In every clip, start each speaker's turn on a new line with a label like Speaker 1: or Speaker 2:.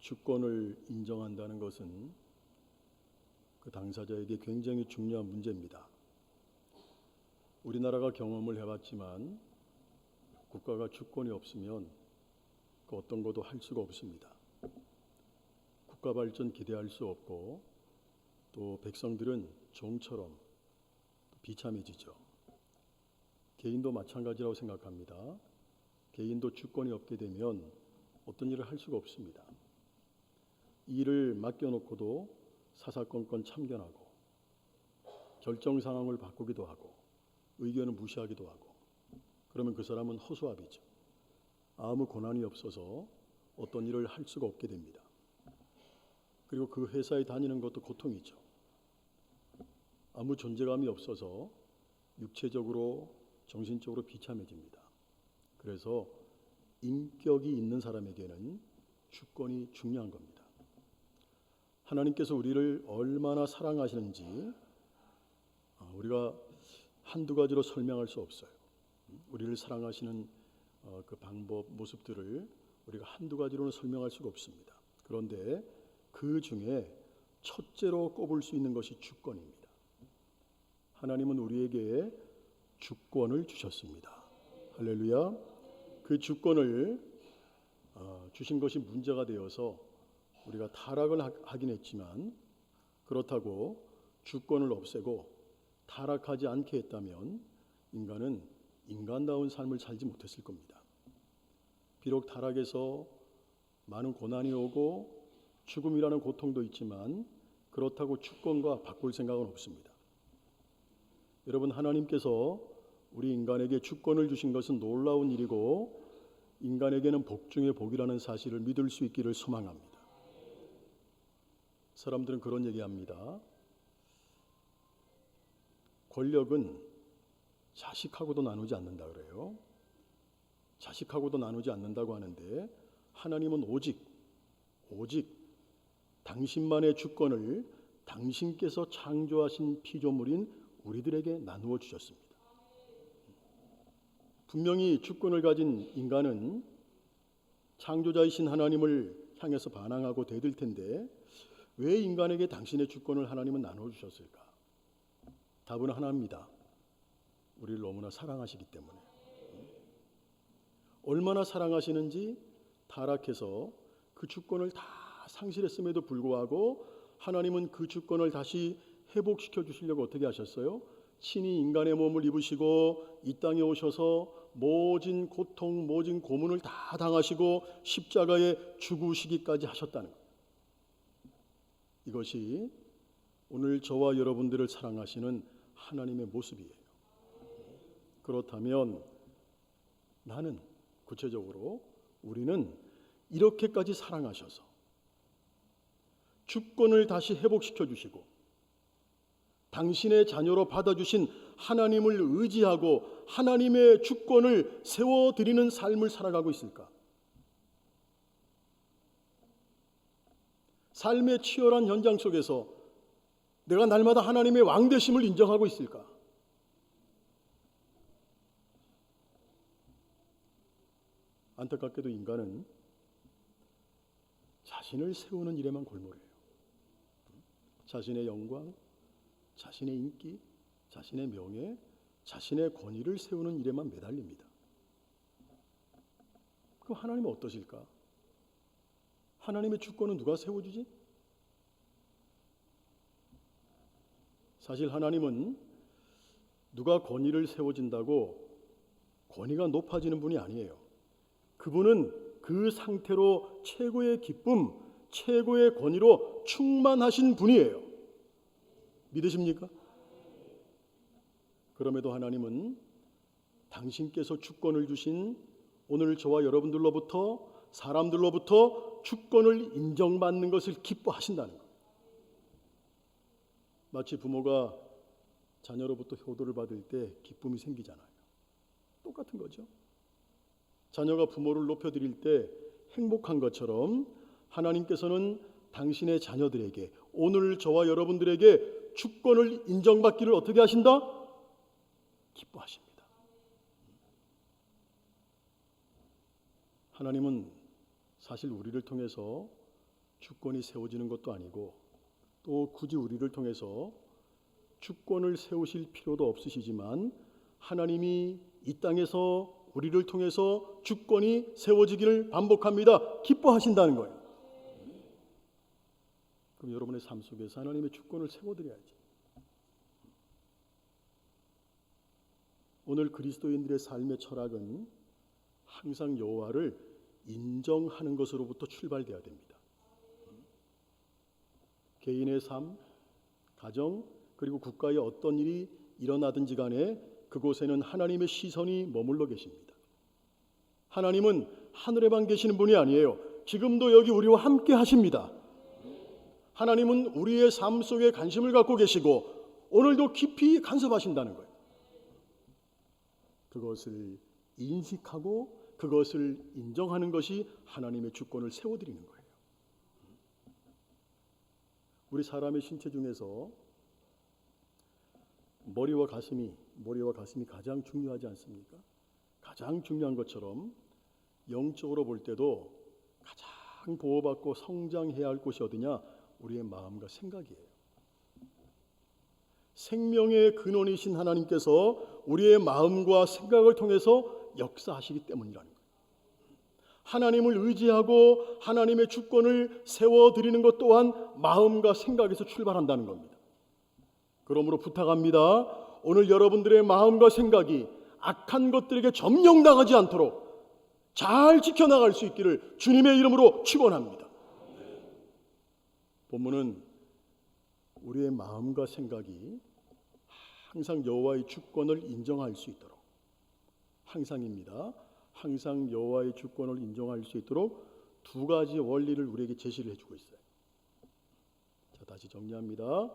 Speaker 1: 주권을 인정한다는 것은 그 당사자에게 굉장히 중요한 문제입니다. 우리나라가 경험을 해봤지만 국가가 주권이 없으면 그 어떤 것도 할 수가 없습니다. 국가 발전 기대할 수 없고 또 백성들은 종처럼 비참해지죠. 개인도 마찬가지라고 생각합니다. 개인도 주권이 없게 되면 어떤 일을 할 수가 없습니다. 일을 맡겨놓고도 사사건건 참견하고 결정 상황을 바꾸기도 하고 의견을 무시하기도 하고 그러면 그 사람은 허수아비죠. 아무 권한이 없어서 어떤 일을 할 수가 없게 됩니다. 그리고 그 회사에 다니는 것도 고통이죠. 아무 존재감이 없어서 육체적으로 정신적으로 비참해집니다. 그래서 인격이 있는 사람에게는 주권이 중요한 겁니다. 하나님께서 우리를 얼마나 사랑하시는지 우리가 한두 가지로 설명할 수 없어요. 우리를 사랑하시는 그 방법, 모습들을 우리가 한두 가지로는 설명할 수가 없습니다. 그런데 그 중에 첫째로 꼽을 수 있는 것이 주권입니다. 하나님은 우리에게 주권을 주셨습니다. 할렐루야. 그 주권을 주신 것이 문제가 되어서 우리가 타락을 하긴 했지만 그렇다고 주권을 없애고 타락하지 않게 했다면 인간은 인간다운 삶을 살지 못했을 겁니다. 비록 타락해서 많은 고난이 오고 죽음이라는 고통도 있지만 그렇다고 주권과 바꿀 생각은 없습니다. 여러분, 하나님께서 우리 인간에게 주권을 주신 것은 놀라운 일이고 인간에게는 복 중의 복이라는 사실을 믿을 수 있기를 소망합니다. 사람들은 그런 얘기합니다. 권력은 자식하고도 나누지 않는다 그래요. 자식하고도 나누지 않는다고 하는데 하나님은 오직 당신만의 주권을 당신께서 창조하신 피조물인 우리들에게 나누어 주셨습니다. 분명히 주권을 가진 인간은 창조자이신 하나님을 향해서 반항하고 대들 텐데 왜 인간에게 당신의 주권을 하나님은 나누어 주셨을까? 답은 하나입니다. 우리를 너무나 사랑하시기 때문에. 얼마나 사랑하시는지 타락해서 그 주권을 다 상실했음에도 불구하고 하나님은 그 주권을 다시 회복시켜 주시려고 어떻게 하셨어요? 친히 인간의 몸을 입으시고 이 땅에 오셔서 모진 고통, 모진 고문을 다 당하시고 십자가에 죽으시기까지 하셨다는 것. 이것이 오늘 저와 여러분들을 사랑하시는 하나님의 모습이에요. 그렇다면 나는 구체적으로 우리는 이렇게까지 사랑하셔서 주권을 다시 회복시켜 주시고 당신의 자녀로 받아주신 하나님을 의지하고 하나님의 주권을 세워드리는 삶을 살아가고 있을까? 삶의 치열한 현장 속에서 내가 날마다 하나님의 왕되심을 인정하고 있을까? 안타깝게도 인간은 자신을 세우는 일에만 골몰해요. 자신의 영광, 자신의 인기, 자신의 명예, 자신의 권위를 세우는 일에만 매달립니다. 그럼 하나님은 어떠실까? 하나님의 주권은 누가 세워주지? 사실 하나님은 누가 권위를 세워진다고 권위가 높아지는 분이 아니에요. 그분은 그 상태로 최고의 기쁨, 최고의 권위로 충만하신 분이에요. 믿으십니까? 그럼에도 하나님은 당신께서 주권을 주신 오늘 저와 여러분들로부터 사람들로부터 주권을 인정받는 것을 기뻐하신다는 것. 마치 부모가 자녀로부터 효도를 받을 때 기쁨이 생기잖아요. 똑같은 거죠. 자녀가 부모를 높여드릴 때 행복한 것처럼 하나님께서는 당신의 자녀들에게 오늘 저와 여러분들에게 주권을 인정받기를 어떻게 하신다? 기뻐하십니다. 하나님은 사실 우리를 통해서 주권이 세워지는 것도 아니고 또 굳이 우리를 통해서 주권을 세우실 필요도 없으시지만 하나님이 이 땅에서 우리를 통해서 주권이 세워지기를 반복합니다. 기뻐하신다는 거예요. 그럼 여러분의 삶 속에서 하나님의 주권을 세워드려야지. 오늘 그리스도인들의 삶의 철학은 항상 여호와를 인정하는 것으로부터 출발돼야 됩니다. 개인의 삶, 가정, 그리고 국가에 어떤 일이 일어나든지 간에 그곳에는 하나님의 시선이 머물러 계십니다. 하나님은 하늘에만 계시는 분이 아니에요. 지금도 여기 우리와 함께 하십니다. 하나님은 우리의 삶 속에 관심을 갖고 계시고 오늘도 깊이 간섭하신다는 거예요. 그것을 인식하고 그것을 인정하는 것이 하나님의 주권을 세워드리는 거예요. 우리 사람의 신체 중에서 머리와 가슴이 가장 중요하지 않습니까? 가장 중요한 것처럼 영적으로 볼 때도 가장 보호받고 성장해야 할 곳이 어디냐? 우리의 마음과 생각이에요. 생명의 근원이신 하나님께서 우리의 마음과 생각을 통해서 역사하시기 때문이라는 거예요. 하나님을 의지하고 하나님의 주권을 세워드리는 것 또한 마음과 생각에서 출발한다는 겁니다. 그러므로 부탁합니다. 오늘 여러분들의 마음과 생각이 악한 것들에게 점령당하지 않도록 잘 지켜나갈 수 있기를 주님의 이름으로 축원합니다. 본문은 우리의 마음과 생각이 항상 여호와의 주권을 인정할 수 있도록, 항상 여호와의 주권을 인정할 수 있도록 두 가지 원리를 우리에게 제시를 해주고 있어요. 자, 다시 정리합니다.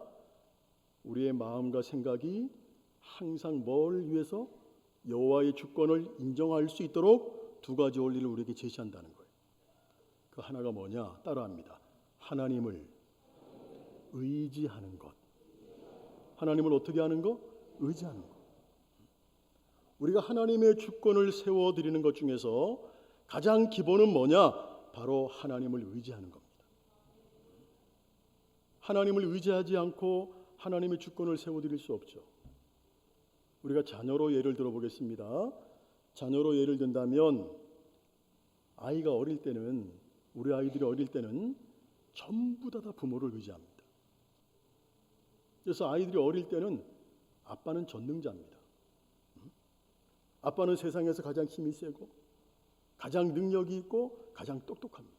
Speaker 1: 우리의 마음과 생각이 항상 뭘 위해서? 여호와의 주권을 인정할 수 있도록 두 가지 원리를 우리에게 제시한다는 거예요. 그 하나가 뭐냐? 따라합니다. 하나님을 의지하는 것. 하나님을 어떻게 하는 것? 의지하는 것. 우리가 하나님의 주권을 세워드리는 것 중에서 가장 기본은 뭐냐? 바로 하나님을 의지하는 겁니다. 하나님을 의지하지 않고 하나님의 주권을 세워드릴 수 없죠. 우리가 자녀로 예를 들어보겠습니다. 자녀로 예를 든다면 아이가 어릴 때는, 우리 아이들이 어릴 때는 전부 다 부모를 의지합니다. 그래서 아이들이 어릴 때는 아빠는 전능자입니다. 아빠는 세상에서 가장 힘이 세고 가장 능력이 있고 가장 똑똑합니다.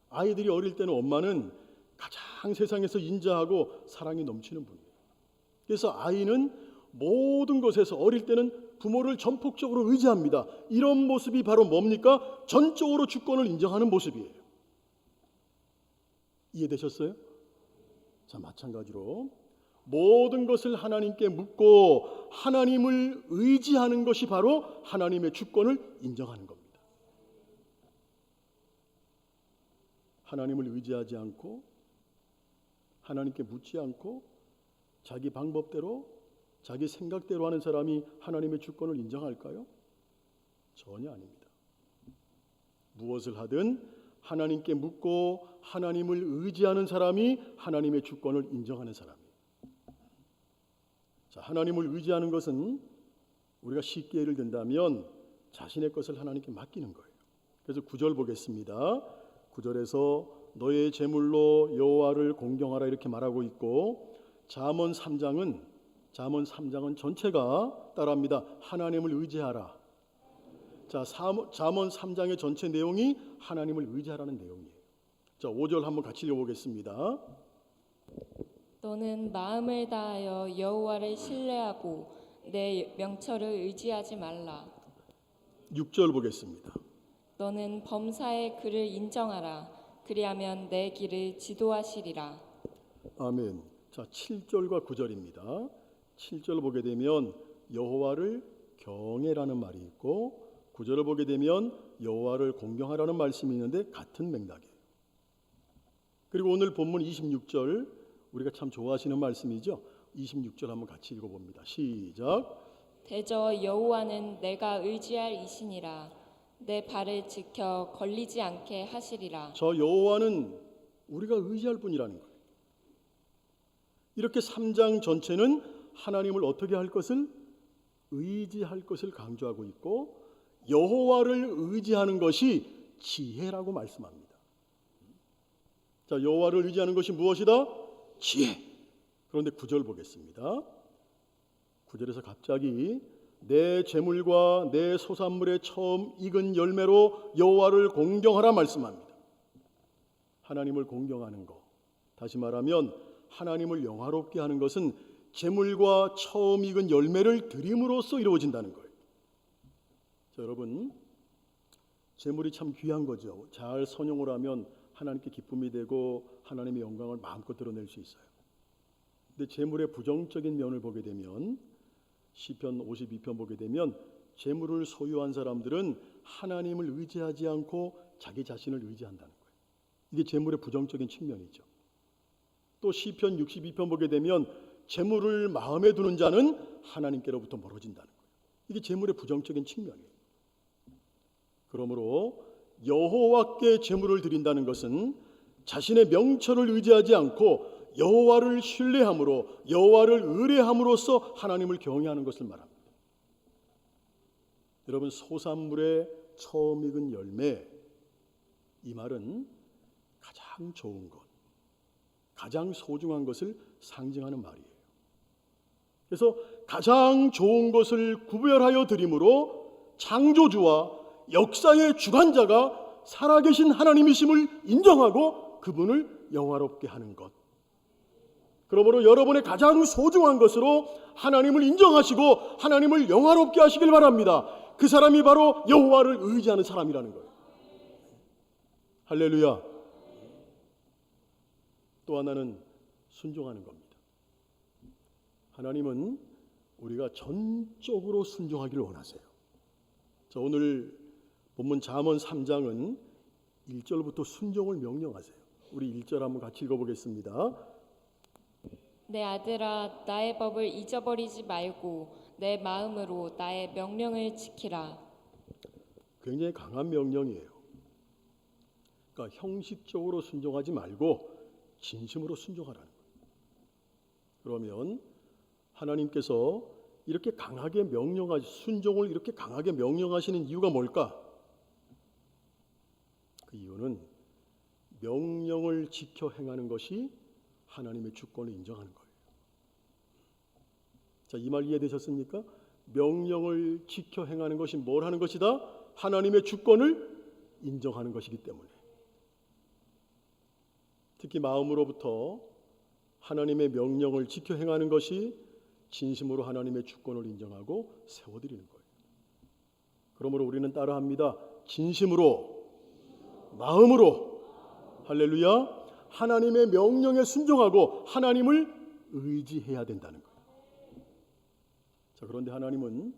Speaker 1: 아이들이 어릴 때는 엄마는 가장 세상에서 인자하고 사랑이 넘치는 분이에요. 그래서 아이는 모든 것에서 어릴 때는 부모를 전폭적으로 의지합니다. 이런 모습이 바로 뭡니까? 전적으로 주권을 인정하는 모습이에요. 이해되셨어요? 자, 마찬가지로 모든 것을 하나님께 묻고 하나님을 의지하는 것이 바로 하나님의 주권을 인정하는 겁니다. 하나님을 의지하지 않고 하나님께 묻지 않고 자기 방법대로 자기 생각대로 하는 사람이 하나님의 주권을 인정할까요? 전혀 아닙니다. 무엇을 하든 하나님께 묻고 하나님을 의지하는 사람이 하나님의 주권을 인정하는 사람이에요. 자, 하나님을 의지하는 것은 우리가 쉽게 예를 든다면 자신의 것을 하나님께 맡기는 거예요. 그래서 9절 보겠습니다. 9절에서 너의 제물로 여호와를 공경하라 이렇게 말하고 있고, 잠언 3장은 전체가 따라합니다. 하나님을 의지하라. 자, 잠언 3장의 전체 내용이 하나님을 의지하라는 내용이에요. 자, 5절 한번 같이 읽어보겠습니다.
Speaker 2: 너는 마음을 다하여 여호와를 신뢰하고 내 명철을 의지하지 말라.
Speaker 1: 6절 보겠습니다.
Speaker 2: 너는 범사의 그를 인정하라. 그리하면 내 길을 지도하시리라.
Speaker 1: 아멘. 자, 7절과 9절입니다. 7절 보게 되면 여호와를 경외라는 말이 있고 9절을 보게 되면 여호와를 공경하라는 말씀이 있는데 같은 맥락이에요. 그리고 오늘 본문 26절 우리가 참 좋아하시는 말씀이죠. 26절 한번 같이 읽어봅니다. 시작.
Speaker 2: 대저 여호와는 내가 의지할 이시니라. 내 발을 지켜 걸리지 않게 하시리라.
Speaker 1: 저 여호와는 우리가 의지할 분이라는 거예요. 이렇게 3장 전체는 하나님을 어떻게 할 것을 의지할 것을 강조하고 있고 여호와를 의지하는 것이 지혜라고 말씀합니다. 자, 여호와를 의지하는 것이 무엇이다? 지혜. 그런데 9절 보겠습니다. 9절에서 갑자기 내 재물과 내 소산물의 처음 익은 열매로 여호와를 공경하라 말씀합니다. 하나님을 공경하는 것, 다시 말하면 하나님을 영화롭게 하는 것은 재물과 처음 익은 열매를 드림으로써 이루어진다는 거예요. 자, 여러분, 재물이 참 귀한 거죠. 잘 선용을 하면 하나님께 기쁨이 되고 하나님의 영광을 마음껏 드러낼 수 있어요. 근데 재물의 부정적인 면을 보게 되면 시편 52편 보게 되면 재물을 소유한 사람들은 하나님을 의지하지 않고 자기 자신을 의지한다는 거예요. 이게 재물의 부정적인 측면이죠. 또 시편 62편 보게 되면 재물을 마음에 두는 자는 하나님께로부터 멀어진다는 거예요. 이게 재물의 부정적인 측면이에요. 그러므로 여호와께 재물을 드린다는 것은 자신의 명철을 의지하지 않고 여호와를 신뢰함으로 여호와를 의뢰함으로써 하나님을 경외하는 것을 말합니다. 여러분, 소산물의 처음 익은 열매, 이 말은 가장 좋은 것, 가장 소중한 것을 상징하는 말이에요. 그래서 가장 좋은 것을 구별하여 드림으로 창조주와 역사의 주관자가 살아계신 하나님이심을 인정하고 그분을 영화롭게 하는 것. 그러므로 여러분의 가장 소중한 것으로 하나님을 인정하시고 하나님을 영화롭게 하시길 바랍니다. 그 사람이 바로 여호와를 의지하는 사람이라는 거예요. 할렐루야. 또 하나는 순종하는 겁니다. 하나님은 우리가 전적으로 순종하기를 원하세요. 자, 오늘 본문 잠언 3장은 1절부터 순종을 명령하세요. 우리 1절 한번 같이 읽어보겠습니다.
Speaker 2: 내 아들아, 나의 법을 잊어버리지 말고 내 마음으로 나의 명령을 지키라.
Speaker 1: 굉장히 강한 명령이에요. 그러니까 형식적으로 순종하지 말고 진심으로 순종하라는 거예요. 그러면 하나님께서 이렇게 강하게 순종을 이렇게 강하게 명령하시는 이유가 뭘까? 그 이유는 명령을 지켜 행하는 것이 하나님의 주권을 인정하는 거예요. 자, 이 말 이해되셨습니까? 명령을 지켜 행하는 것이 뭘 하는 것이다? 하나님의 주권을 인정하는 것이기 때문에. 특히 마음으로부터 하나님의 명령을 지켜 행하는 것이 진심으로 하나님의 주권을 인정하고 세워드리는 거예요. 그러므로 우리는 따라합니다. 진심으로, 마음으로, 할렐루야, 하나님의 명령에 순종하고 하나님을 의지해야 된다는 거예요. 자, 그런데 하나님은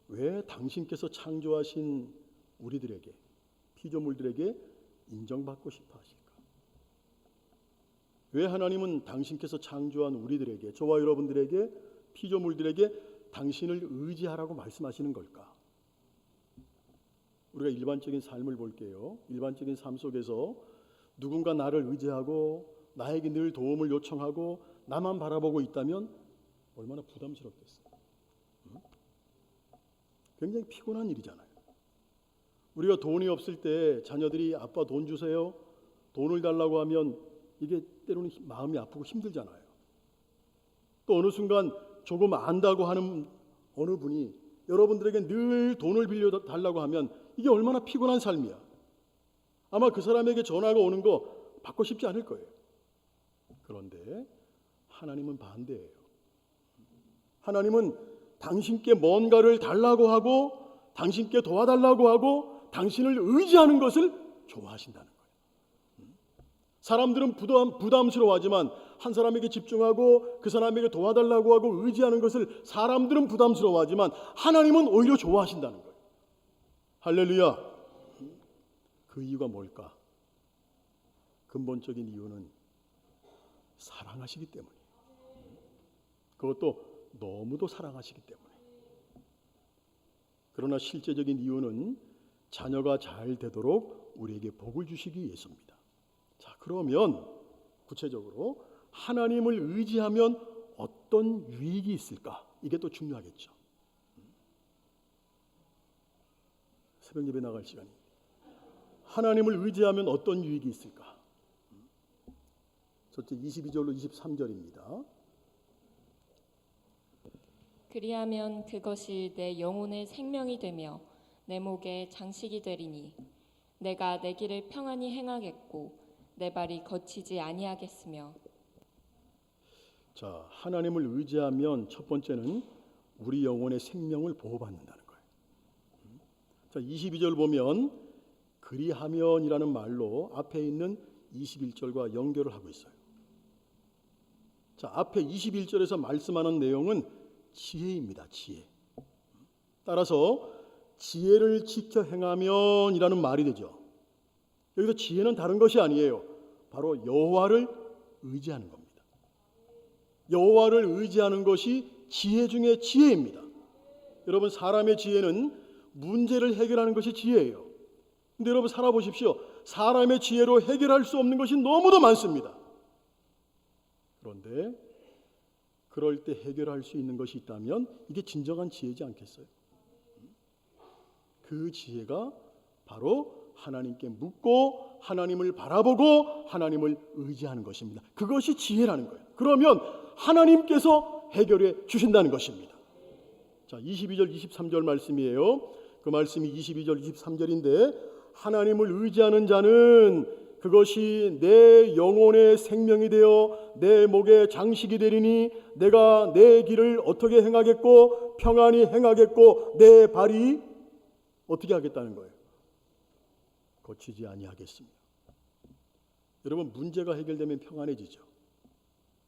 Speaker 1: 왜 당신께서 창조하신 우리들에게, 피조물들에게 인정받고 싶어 하실까? 왜 하나님은 당신께서 창조한 우리들에게, 저와 여러분들에게, 피조물들에게 당신을 의지하라고 말씀하시는 걸까? 우리가 일반적인 삶을 볼게요. 일반적인 삶 속에서 누군가 나를 의지하고 나에게 늘 도움을 요청하고 나만 바라보고 있다면 얼마나 부담스럽겠어요. 굉장히 피곤한 일이잖아요. 우리가 돈이 없을 때 자녀들이 아빠 돈 주세요, 돈을 달라고 하면 이게 때로는 마음이 아프고 힘들잖아요. 또 어느 순간 조금 안다고 하는 어느 분이 여러분들에게 늘 돈을 빌려 달라고 하면 이게 얼마나 피곤한 삶이야. 아마 그 사람에게 전화가 오는 거 받고 싶지 않을 거예요. 그런데 하나님은 반대예요. 하나님은 당신께 뭔가를 달라고 하고 당신께 도와달라고 하고 당신을 의지하는 것을 좋아하신다는 거예요. 사람들은 부담스러워하지만 한 사람에게 집중하고 그 사람에게 도와달라고 하고 의지하는 것을 사람들은 부담스러워하지만 하나님은 오히려 좋아하신다는 거예요. 할렐루야. 그 이유가 뭘까? 근본적인 이유는 사랑하시기 때문이에요. 그것도 너무도 사랑하시기 때문에. 그러나 실제적인 이유는 자녀가 잘 되도록 우리에게 복을 주시기 위해서입니다. 자, 그러면 구체적으로 하나님을 의지하면 어떤 유익이 있을까? 이게 또 중요하겠죠. 새벽 예배 나갈 시간입니다. 하나님을 의지하면 어떤 유익이 있을까? 첫째 22절로 23절입니다.
Speaker 2: 그리하면 그것이 내 영혼의 생명이 되며 내 목에 장식이 되리니 내가 내 길을 평안히 행하겠고 내 발이 거치지 아니하겠으며.
Speaker 1: 자, 하나님을 의지하면 첫 번째는 우리 영혼의 생명을 보호받는다는 거예요. 자, 22절 보면 그리하면이라는 말로 앞에 있는 21절과 연결을 하고 있어요. 자, 앞에 21절에서 말씀하는 내용은 지혜입니다. 지혜. 따라서 지혜를 지켜 행하면이라는 말이 되죠. 여기서 지혜는 다른 것이 아니에요. 바로 여호와를 의지하는 겁니다. 여호와를 의지하는 것이 지혜 중에 지혜입니다. 여러분, 사람의 지혜는 문제를 해결하는 것이 지혜예요. 근데 여러분 살아보십시오. 사람의 지혜로 해결할 수 없는 것이 너무도 많습니다. 그런데 그럴 때 해결할 수 있는 것이 있다면 이게 진정한 지혜지 않겠어요? 그 지혜가 바로 하나님께 묻고 하나님을 바라보고 하나님을 의지하는 것입니다. 그것이 지혜라는 거예요. 그러면 하나님께서 해결해 주신다는 것입니다. 자, 22절 23절 말씀이에요. 그 말씀이 22절 23절인데 하나님을 의지하는 자는 그것이 내 영혼의 생명이 되어 내 목에 장식이 되리니 내가 내 길을 어떻게 행하겠고 평안히 행하겠고 내 발이 어떻게 하겠다는 거예요? 거치지 아니하겠습니다. 여러분, 문제가 해결되면 평안해지죠.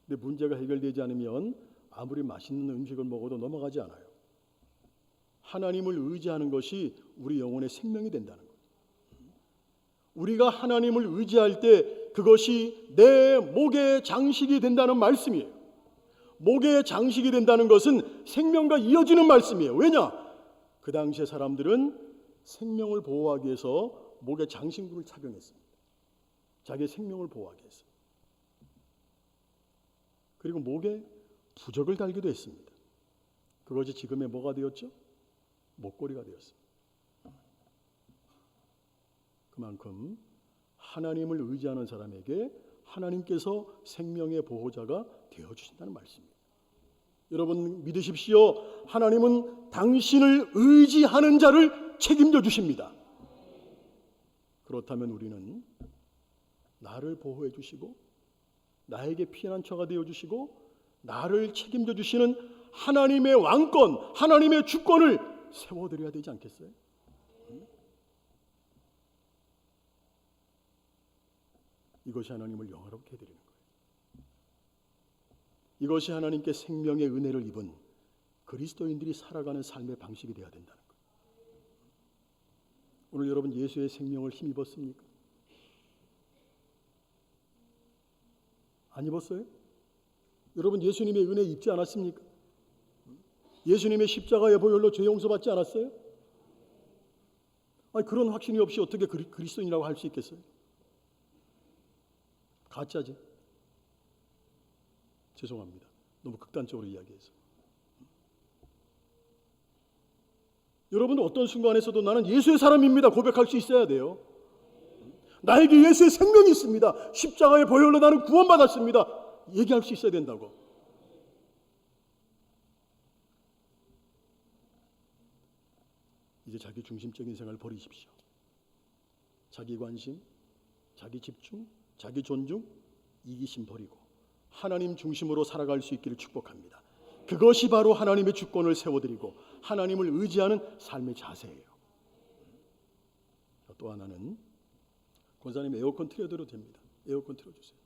Speaker 1: 근데 문제가 해결되지 않으면 아무리 맛있는 음식을 먹어도 넘어가지 않아요. 하나님을 의지하는 것이 우리 영혼의 생명이 된다는 거예요. 우리가 하나님을 의지할 때 그것이 내 목에 장식이 된다는 말씀이에요. 목에 장식이 된다는 것은 생명과 이어지는 말씀이에요. 왜냐? 그 당시에 사람들은 생명을 보호하기 위해서 목에 장신구를 착용했습니다. 자기의 생명을 보호하기 위해서. 그리고 목에 부적을 달기도 했습니다. 그것이 지금의 뭐가 되었죠? 목걸이가 되었습니다. 그만큼 하나님을 의지하는 사람에게 하나님께서 생명의 보호자가 되어주신다는 말씀입니다. 여러분 믿으십시오. 하나님은 당신을 의지하는 자를 책임져 주십니다. 그렇다면 우리는 나를 보호해 주시고 나에게 피난처가 되어 주시고 나를 책임져 주시는 하나님의 왕권, 하나님의 주권을 세워드려야 되지 않겠어요? 이것이 하나님을 영화롭게 해드리는 거예요. 이것이 하나님께 생명의 은혜를 입은 그리스도인들이 살아가는 삶의 방식이 되어야 된다는 거예요. 오늘 여러분 예수의 생명을 힘입었습니까? 안 입었어요? 여러분 예수님의 은혜 입지 않았습니까? 예수님의 십자가의 보혈로 죄 용서받지 않았어요? 아니, 그런 확신이 없이 어떻게 그리스도인이라고 할 수 있겠어요? 가짜지. 죄송합니다. 너무 극단적으로 이야기해서. 여러분 어떤 순간에서도 나는 예수의 사람입니다 고백할 수 있어야 돼요. 나에게 예수의 생명이 있습니다. 십자가의 보혈로 나는 구원받았습니다. 얘기할 수 있어야 된다고. 이제 자기 중심적인 생활을 버리십시오. 자기 관심, 자기 집중, 자기 존중, 이기심 버리고 하나님 중심으로 살아갈 수 있기를 축복합니다. 그것이 바로 하나님의 주권을 세워드리고 하나님을 의지하는 삶의 자세예요. 또 하나는 권사님 에어컨 틀어드려도 됩니다. 에어컨 틀어주세요.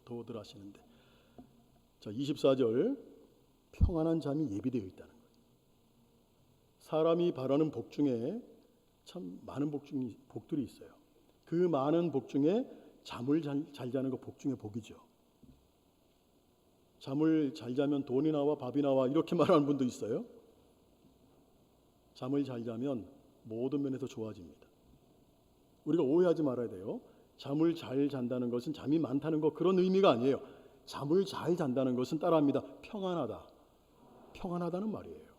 Speaker 1: 더워들 하시는데. 자, 24절 평안한 잠이 예비되어 있다는 거예요. 사람이 바라는 복 중에 참 많은 복들이 있어요. 그 많은 복 중에 잠을 잘 자는 거 복 중에 복이죠. 잠을 잘 자면 돈이 나와 밥이 나와 이렇게 말하는 분도 있어요. 잠을 잘 자면 모든 면에서 좋아집니다. 우리가 오해하지 말아야 돼요. 잠을 잘 잔다는 것은 잠이 많다는 것 그런 의미가 아니에요. 잠을 잘 잔다는 것은 따라합니다. 평안하다. 평안하다는 말이에요.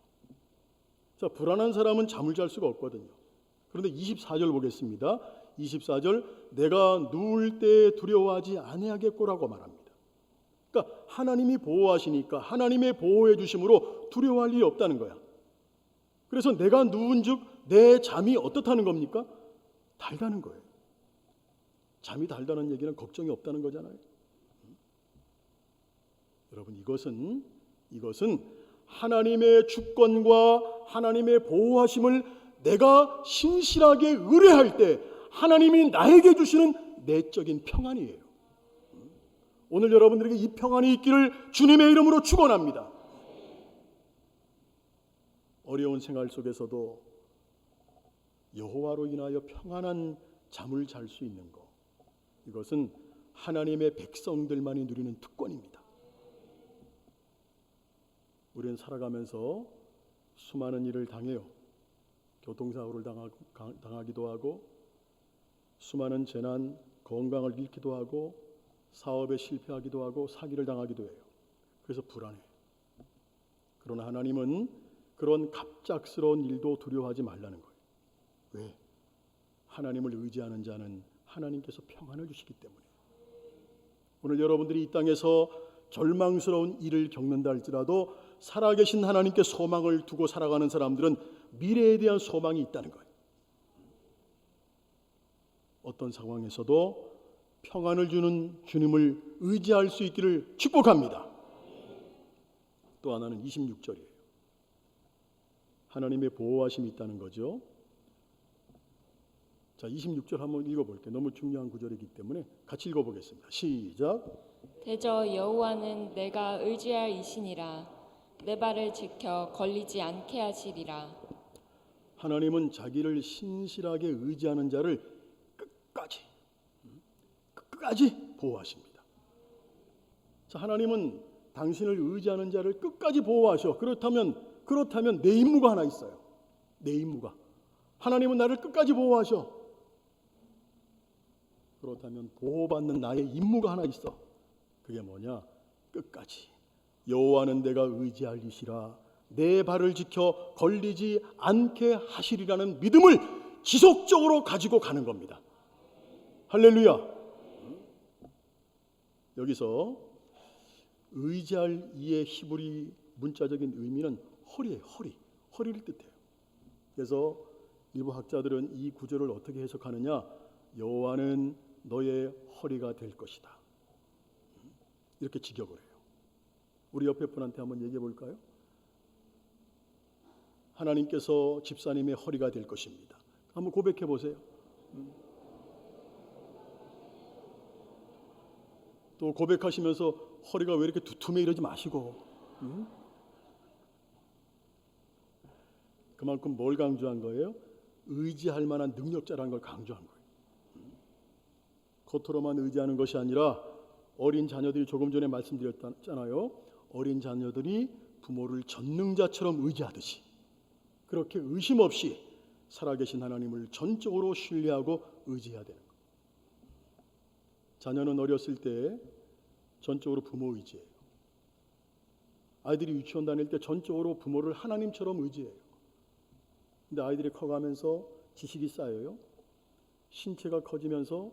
Speaker 1: 자, 불안한 사람은 잠을 잘 수가 없거든요. 그런데 24절 보겠습니다. 24절 내가 누울 때 두려워하지 아니하겠고라고 말합니다. 그러니까 하나님이 보호하시니까 하나님의 보호해 주심으로 두려워할 일이 없다는 거야. 그래서 내가 누운즉 내 잠이 어떻다는 겁니까? 달다는 거예요. 잠이 달다는 얘기는 걱정이 없다는 거잖아요. 여러분 이것은 하나님의 주권과 하나님의 보호하심을 내가 신실하게 의뢰할 때 하나님이 나에게 주시는 내적인 평안이에요. 오늘 여러분들에게 이 평안이 있기를 주님의 이름으로 축원합니다. 어려운 생활 속에서도 여호와로 인하여 평안한 잠을 잘 수 있는 것, 이것은 하나님의 백성들만이 누리는 특권입니다. 우리는 살아가면서 수많은 일을 당해요. 교통사고를 당하기도 하고, 수많은 재난, 건강을 잃기도 하고, 사업에 실패하기도 하고, 사기를 당하기도 해요. 그래서 불안해. 그러나 하나님은 그런 갑작스러운 일도 두려워하지 말라는 거예요. 왜? 하나님을 의지하는 자는 하나님께서 평안을 주시기 때문에. 오늘 여러분들이 이 땅에서 절망스러운 일을 겪는다 할지라도 살아계신 하나님께 소망을 두고 살아가는 사람들은 미래에 대한 소망이 있다는 거예요. 어떤 상황에서도 평안을 주는 주님을 의지할 수 있기를 축복합니다. 또 하나는 26절이에요. 하나님의 보호하심이 있다는 거죠. 자, 26절 한번 읽어볼게요. 너무 중요한 구절이기 때문에 같이 읽어보겠습니다. 시작.
Speaker 2: 대저 여호와는 내가 의지할 이시니라. 내 발을 지켜 걸리지 않게 하시리라.
Speaker 1: 하나님은 자기를 신실하게 의지하는 자를 끝까지 보호하십니다. 자, 하나님은 당신을 의지하는 자를 끝까지 보호하셔. 그렇다면 내 임무가 하나 있어요. 내 임무가. 하나님은 나를 끝까지 보호하셔. 그렇다면 보호받는 나의 임무가 하나 있어. 그게 뭐냐? 끝까지. 여호와는 내가 의지할 이시라. 내 발을 지켜 걸리지 않게 하시리라는 믿음을 지속적으로 가지고 가는 겁니다. 할렐루야. 여기서 의지할 이의 히브리 문자적인 의미는 허리예요. 허리를 뜻해요. 그래서 일부 학자들은 이 구절을 어떻게 해석하느냐? 여호와는 너의 허리가 될 것이다. 이렇게 직역을 해요. 우리 옆에 분한테 한번 얘기해 볼까요? 하나님께서 집사님의 허리가 될 것입니다. 한번 고백해 보세요. 또 고백하시면서 허리가 왜 이렇게 두툼해 이러지 마시고, 그만큼 뭘 강조한 거예요? 의지할 만한 능력자라는 걸 강조한 거예요. 겉으로만 의지하는 것이 아니라 어린 자녀들이 조금 전에 말씀드렸잖아요. 어린 자녀들이 부모를 전능자처럼 의지하듯이 그렇게 의심 없이 살아계신 하나님을 전적으로 신뢰하고 의지해야 되는 거예요. 자녀는 어렸을 때 전적으로 부모 의지해요. 아이들이 유치원 다닐 때 전적으로 부모를 하나님처럼 의지해요. 근데 아이들이 커가면서 지식이 쌓여요. 신체가 커지면서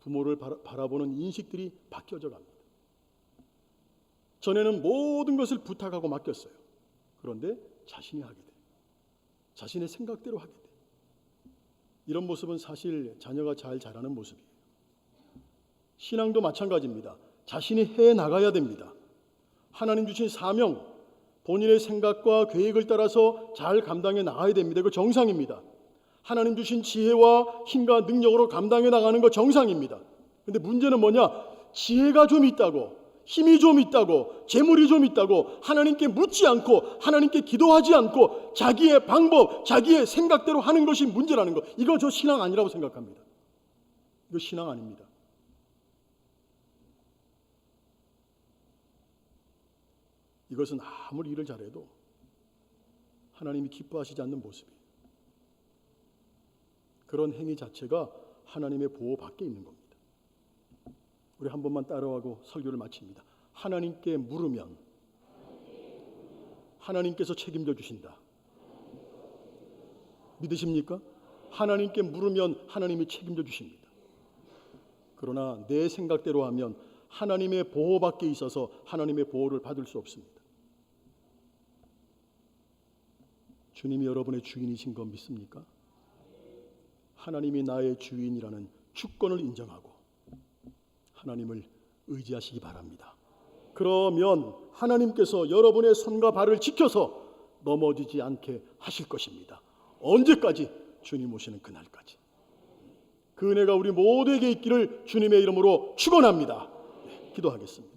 Speaker 1: 부모를 바라보는 인식들이 바뀌어져 갑니다. 전에는 모든 것을 부탁하고 맡겼어요. 그런데 자신이 하게 돼요. 자신의 생각대로 하게 돼요. 이런 모습은 사실 자녀가 잘 자라는 모습이에요. 신앙도 마찬가지입니다. 자신이 해나가야 됩니다. 하나님 주신 사명, 본인의 생각과 계획을 따라서 잘 감당해 나가야 됩니다. 이거 정상입니다. 하나님 주신 지혜와 힘과 능력으로 감당해 나가는 거 정상입니다. 근데 문제는 뭐냐? 지혜가 좀 있다고, 힘이 좀 있다고, 재물이 좀 있다고 하나님께 묻지 않고 하나님께 기도하지 않고 자기의 방법, 자기의 생각대로 하는 것이 문제라는 거. 이거 저 신앙 아니라고 생각합니다. 이거 신앙 아닙니다. 이것은 아무리 일을 잘해도 하나님이 기뻐하시지 않는 모습이에요. 그런 행위 자체가 하나님의 보호 밖에 있는 겁니다. 우리 한 번만 따라하고 설교를 마칩니다. 하나님께 물으면 하나님께서 책임져 주신다. 믿으십니까? 하나님께 물으면 하나님이 책임져 주십니다. 그러나 내 생각대로 하면 하나님의 보호 밖에 있어서 하나님의 보호를 받을 수 없습니다. 주님이 여러분의 주인이신 거 믿습니까? 하나님이 나의 주인이라는 주권을 인정하고 하나님을 의지하시기 바랍니다. 그러면 하나님께서 여러분의 손과 발을 지켜서 넘어지지 않게 하실 것입니다. 언제까지? 주님 오시는 그날까지. 그 은혜가 우리 모두에게 있기를 주님의 이름으로 축원합니다. 기도하겠습니다.